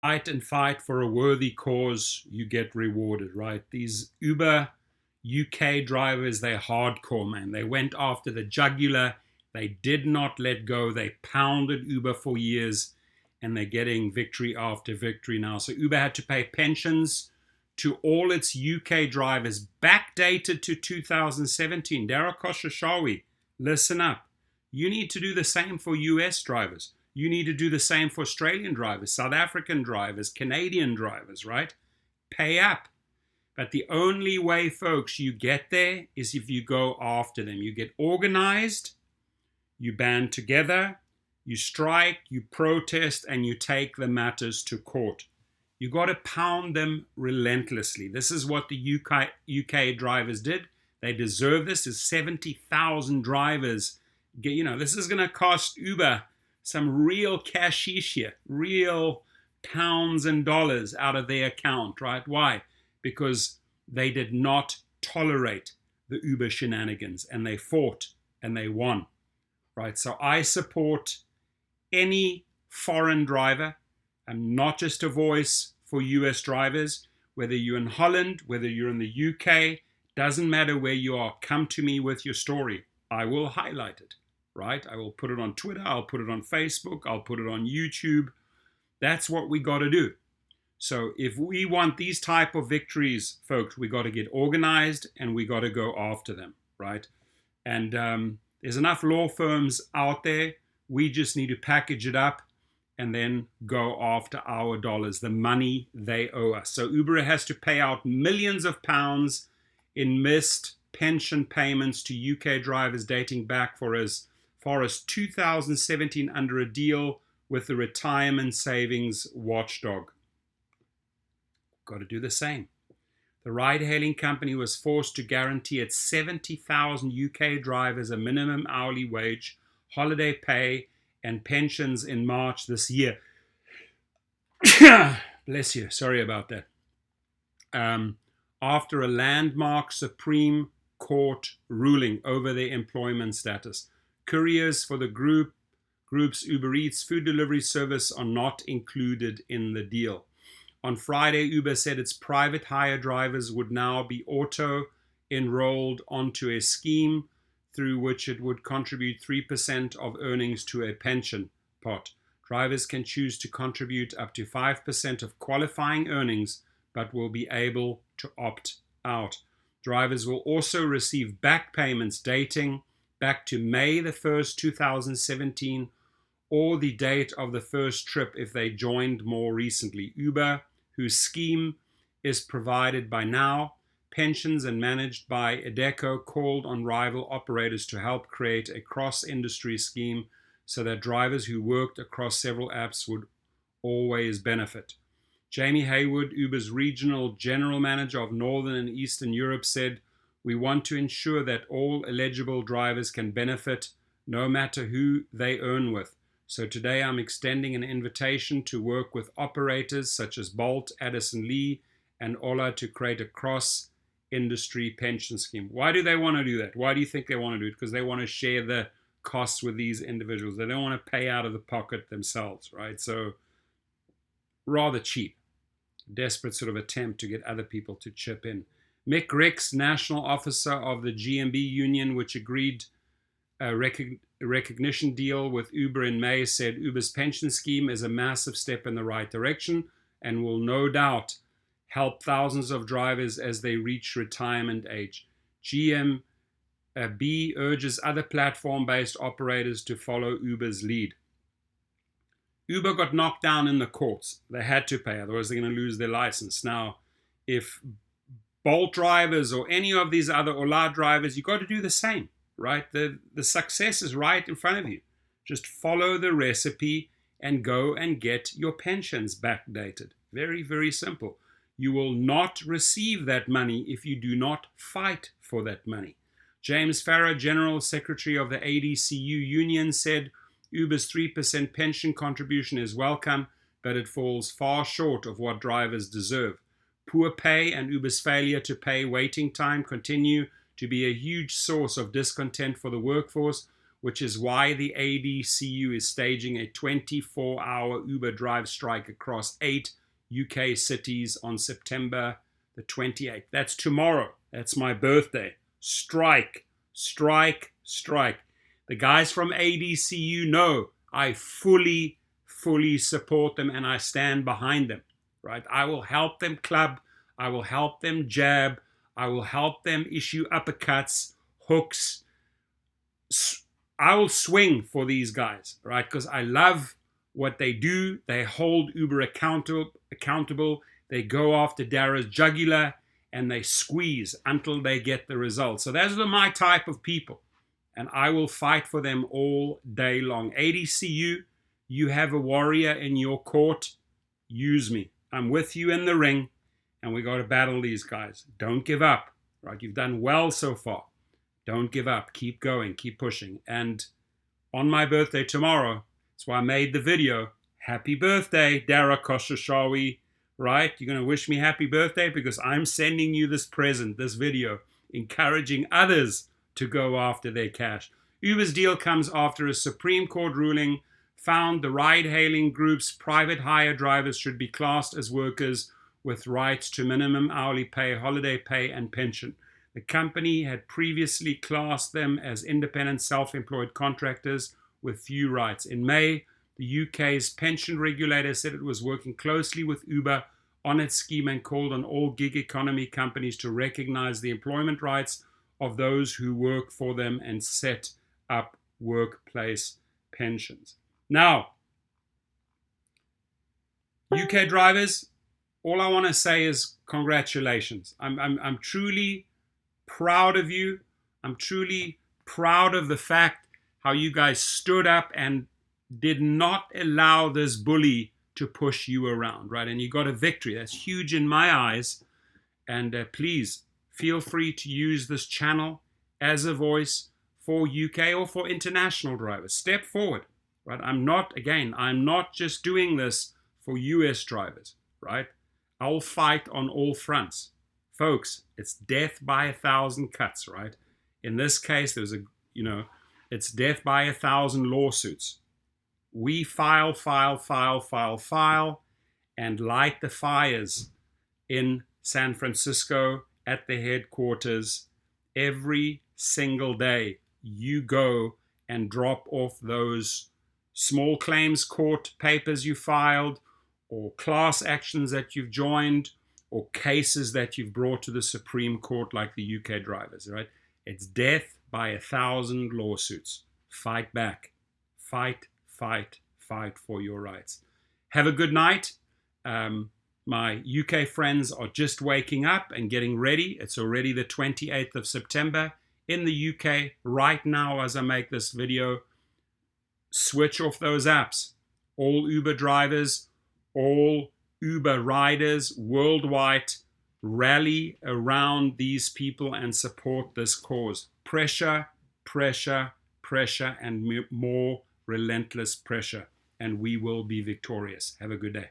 Fight and fight for a worthy cause, you get rewarded, right? These Uber UK drivers, they're hardcore, man. They went after the jugular. They did not let go. They pounded Uber for years, and they're getting victory after victory now. So Uber had to pay pensions to all its UK drivers, backdated to 2017. Dara Khosrowshahi, listen up. You need to do the same for US drivers. You need to do the same for Australian drivers, South African drivers, Canadian drivers, right? Pay up. But the only way, folks, you get there is if you go after them. You get organized, you band together, you strike, you protest, and you take the matters to court. You got to pound them relentlessly. This is what the UK drivers did. They deserve this. There's 70,000 drivers. This is going to cost Uber some real cashish here, real pounds and dollars out of their account, right? Why? Because they did not tolerate the Uber shenanigans, and they fought and they won, right? So I support any foreign driver. I'm not just a voice for US drivers. Whether you're in Holland, whether you're in the UK, doesn't matter where you are. Come to me with your story. I will highlight it, right? I will put it on Twitter. I'll put it on Facebook. I'll put it on YouTube. That's what we got to do. So if we want these type of victories, folks, we got to get organized and we got to go after them, right? And there's enough law firms out there. We just need to package it up and then go after our dollars, the money they owe us. So Uber has to pay out millions of pounds in missed pension payments to UK drivers dating back for as far as 2017 under a deal with the retirement savings watchdog. Got to do the same. The ride-hailing company was forced to guarantee its 70,000 UK drivers a minimum hourly wage, holiday pay, and pensions in March this year. Bless you. Sorry about that. After a landmark Supreme Court ruling over their employment status. Couriers for the group's Uber Eats food delivery service are not included in the deal. On Friday, Uber said its private hire drivers would now be auto-enrolled onto a scheme through which it would contribute 3% of earnings to a pension pot. Drivers can choose to contribute up to 5% of qualifying earnings, but will be able to opt out. Drivers will also receive back payments dating back to May the 1st, 2017, or the date of the first trip if they joined more recently. Uber, whose scheme is provided by Now Pensions and managed by Adecco, called on rival operators to help create a cross-industry scheme so that drivers who worked across several apps would always benefit. Jamie Haywood, Uber's regional general manager of Northern and Eastern Europe, said, "We want to ensure that all eligible drivers can benefit no matter who they earn with. So today I'm extending an invitation to work with operators such as Bolt, Addison Lee, and Ola to create a cross-industry pension scheme." Why do they want to do that? Why do you think they want to do it? Because they want to share the costs with these individuals. They don't want to pay out of the pocket themselves, right? So rather cheap. Desperate sort of attempt to get other people to chip in. Mick Ricks, national officer of the GMB union, which agreed a recognition deal with Uber in May, said Uber's pension scheme is a massive step in the right direction and will no doubt help thousands of drivers as they reach retirement age. GMB urges other platform-based operators to follow Uber's lead. Uber got knocked down in the courts. They had to pay, otherwise they're going to lose their license. Now, if Bolt drivers or any of these other Ola drivers, you got to do the same, right? The success is right in front of you. Just follow the recipe and go and get your pensions backdated. Very, very simple. You will not receive that money if you do not fight for that money. James Farrar, General Secretary of the ADCU Union, said Uber's 3% pension contribution is welcome, but it falls far short of what drivers deserve. Poor pay and Uber's failure to pay waiting time continue to be a huge source of discontent for the workforce, which is why the ADCU is staging a 24-hour Uber drive strike across 8 UK cities on September the 28th. That's tomorrow. That's my birthday. Strike, strike, strike. The guys from ADCU know I fully support them and I stand behind them, right? I will help them club. I will help them jab. I will help them issue uppercuts, hooks. I will swing for these guys, right? Because I love what they do. They hold Uber accountable. They go after Dara's jugular and they squeeze until they get the results. So those are my type of people. And I will fight for them all day long. ADCU, you have a warrior in your court. Use me. I'm with you in the ring. And we got to battle these guys. Don't give up, right? You've done well so far. Don't give up. Keep going. Keep pushing. And on my birthday tomorrow, that's why I made the video. Happy birthday, Dara Khosrowshahi, right? You're going to wish me happy birthday because I'm sending you this present, this video, encouraging others to go after their cash. Uber's deal comes after a Supreme Court ruling found the ride-hailing group's private hire drivers should be classed as workers with rights to minimum hourly pay, holiday pay, and pension. The company had previously classed them as independent self-employed contractors with few rights. In May, the UK's pension regulator said it was working closely with Uber on its scheme and called on all gig economy companies to recognize the employment rights of those who work for them and set up workplace pensions. Now, UK drivers, all I want to say is congratulations. I'm truly proud of you. I'm truly proud of the fact how you guys stood up and did not allow this bully to push you around, right? And you got a victory. That's huge in my eyes. And please feel free to use this channel as a voice for UK or for international drivers. Step forward, right? I'm not just doing this for US drivers, right? I'll fight on all fronts. Folks, it's death by 1,000 cuts, right? In this case, it's death by 1,000 lawsuits. We file, and light the fires in San Francisco at the headquarters. Every single day, you go and drop off those small claims court papers you filed, or class actions that you've joined, or cases that you've brought to the Supreme Court like the UK drivers, right? It's death by 1,000 lawsuits. Fight back. Fight for your rights. Have a good night. My UK friends are just waking up and getting ready. It's already the 28th of September in the UK right now as I make this video. Switch off those apps. All Uber drivers, all Uber riders worldwide, rally around these people and support this cause. Pressure, and more relentless pressure, and we will be victorious. Have a good day.